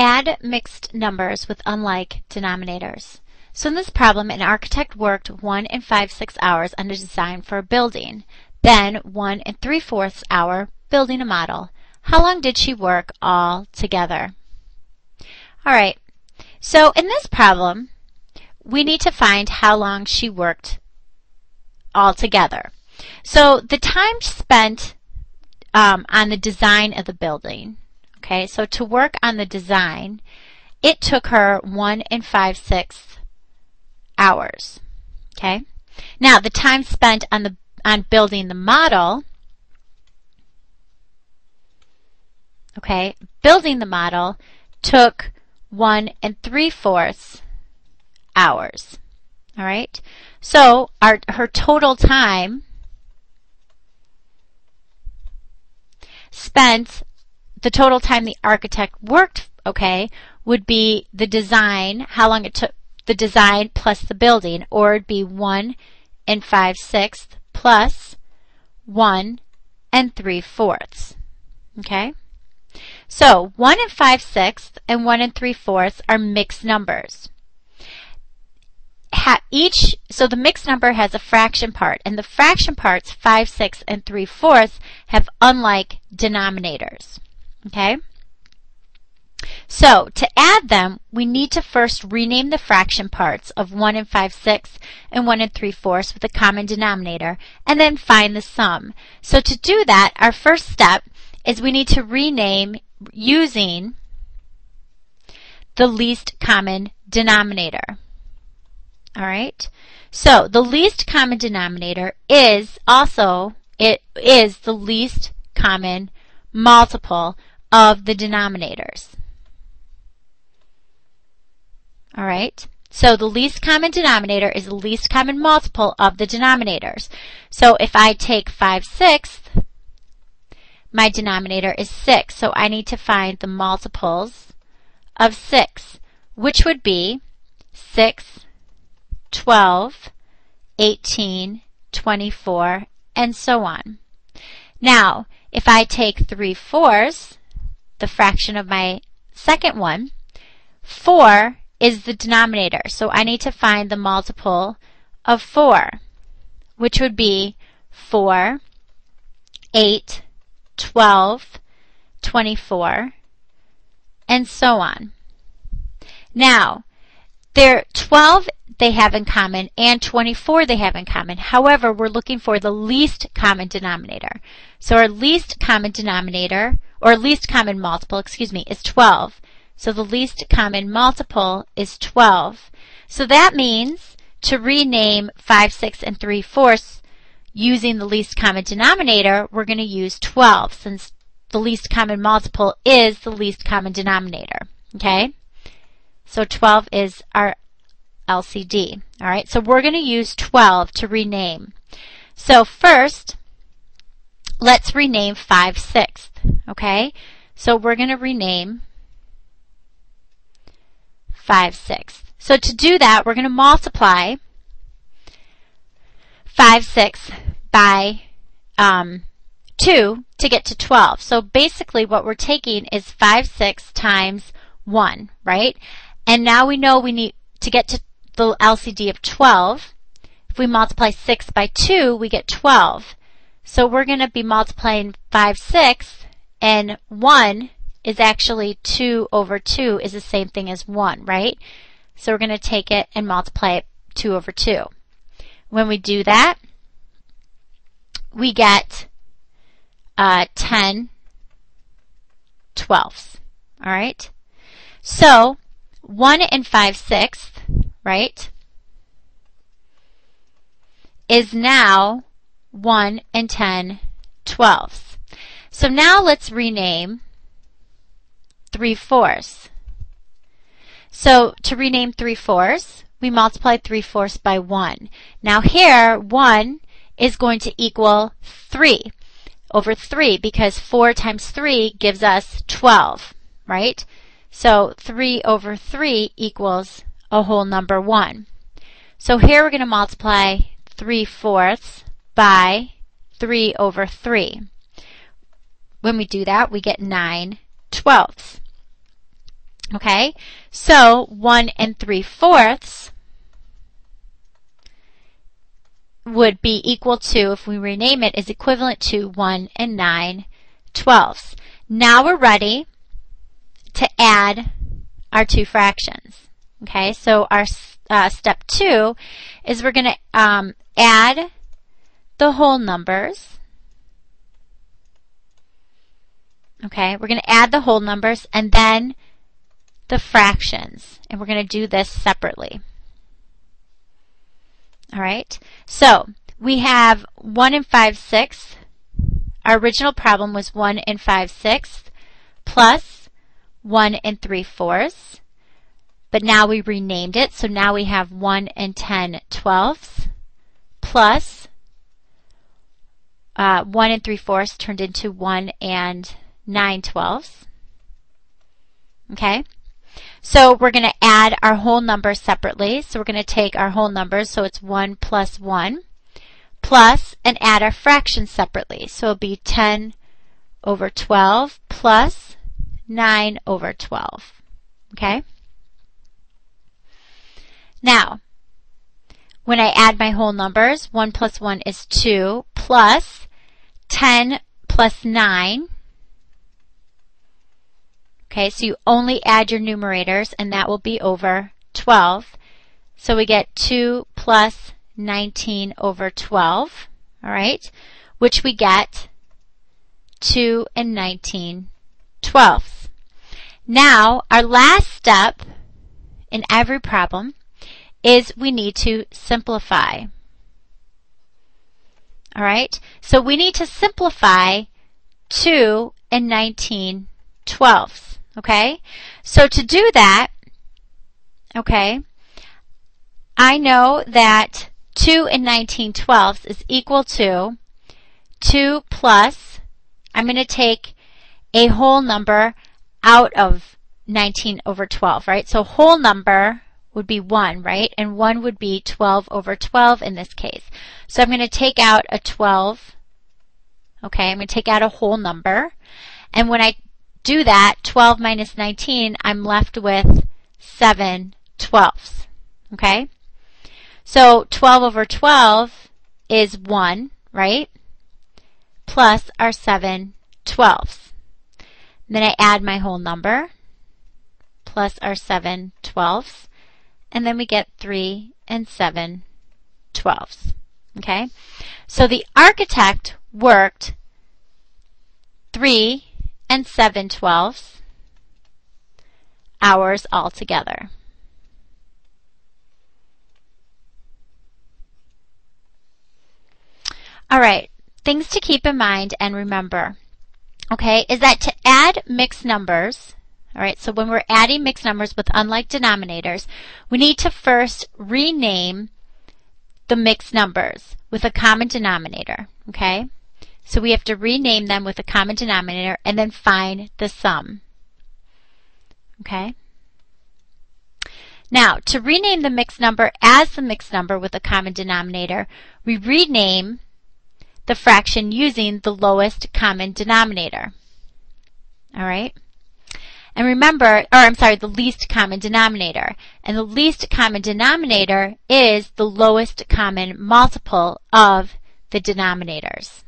Add mixed numbers with unlike denominators. So in this problem, an architect worked 1 and 5/6 hours on a design for a building, then 1 3/4 hour building a model. How long did she work all together? All right, so in this problem, we need to find how long she worked all together. So the time spent on the design of the building, okay, so to work on the design, it took her 1 and 5/6 hours, okay. Now the time spent on building the model, okay, building the model took 1 and 3/4 hours. All right, so her total time spent, the total time the architect worked, okay, would be the design, how long it took the design plus the building, or it'd be 1 and 5/6 plus 1 and 3/4. Okay, so 1 and 5/6 and 1 and 3/4 are mixed numbers. So the mixed number has a fraction part, and the fraction parts 5/6 and 3/4 have unlike denominators. Okay, so to add them, we need to first rename the fraction parts of 1 and 5/6 and 1 and 3/4 with a common denominator, and then find the sum. So to do that, our first step is we need to rename using the least common denominator. All right, so the least common denominator is also, it is the least common multiple of the denominators. All right, so the least common denominator is the least common multiple of the denominators. So if I take 5/6, my denominator is 6, so I need to find the multiples of 6, which would be 6, 12, 18, 24, and so on. Now, if I take 3/4, the fraction of my second one, 4 is the denominator, so I need to find the multiple of 4, which would be 4, 8, 12, 24, and so on. Now, 12 they have in common and 24 they have in common. However, we're looking for the least common denominator. So our least common denominator, or least common multiple, excuse me, is 12. So the least common multiple is 12. So that means to rename 5/6 and 3/4 using the least common denominator, we're going to use 12, since the least common multiple is the least common denominator. Okay? So 12 is our LCD. All right, so we're going to use 12 to rename. So first, let's rename 5/6. Okay, so we're going to rename 5/6. So to do that, we're going to multiply 5/6 by 2 to get to 12. So basically what we're taking is 5/6 times 1, right? And now we know we need to get to the LCD of 12. If we multiply 6 by 2, we get 12. So we're going to be multiplying 5/6, and 1 is actually 2 over 2 is the same thing as 1, right? So we're going to take it and multiply it 2 over 2. When we do that, we get 10 twelfths. All right? So 1 and 5/6, right, is now 1 and 10 twelfths. So now let's rename 3/4. So to rename 3/4, we multiply 3/4 by 1. Now here, 1 is going to equal 3 over 3, because 4 times 3 gives us 12, right? So 3 over 3 equals a whole number 1. So here we're going to multiply 3/4 by 3 over 3. When we do that, we get 9 twelfths. Okay, so 1 3/4 would be equal to, if we rename it, is equivalent to 1 9/12. Now we're ready to add our two fractions. Okay, so our step 2 is we're going to add the whole numbers. Okay, we're going to add the whole numbers and then the fractions, and we're going to do this separately. All right, so we have 1 5/6. Our original problem was 1 5/6 plus 1 3/4. But now we renamed it, so now we have 1 10/12 plus 1 3/4 turned into 1 9/12. Okay, so we're going to add our whole numbers separately. So we're going to take our whole numbers, so it's 1 plus 1, plus, and add our fractions separately. So it'll be 10/12 plus 9/12. Okay? Now, when I add my whole numbers, 1 plus 1 is 2, plus 10 plus 9. Okay, so you only add your numerators, and that will be over 12. So we get 2 plus 19/12, all right, which we get 2 19/12. Now, our last step in every problem is we need to simplify. All right, so we need to simplify 2 19/12. Okay, so to do that, okay, I know that 2 19/12 is equal to 2 plus, I'm going to take a whole number out of 19/12, right? So whole number would be 1, right? And 1 would be 12/12 in this case. So I'm going to take out a 12. Okay, I'm going to take out a whole number. And when I do that, 12 minus 19, I'm left with 7/12. Okay? So 12/12 is 1, right? Plus our 7/12. Then I add my whole number plus our 7/12. And then we get 3 7/12. Okay? So the architect worked 3 7/12 hours altogether. All right, things to keep in mind and remember, okay, is that to add mixed numbers, all right, so when we're adding mixed numbers with unlike denominators, we need to first rename the mixed numbers with a common denominator, okay? So we have to rename them with a common denominator and then find the sum. Okay? Now, to rename the mixed number as the mixed number with a common denominator, we rename the fraction using the lowest common denominator. All right? And remember, the least common denominator. And the least common denominator is the lowest common multiple of the denominators.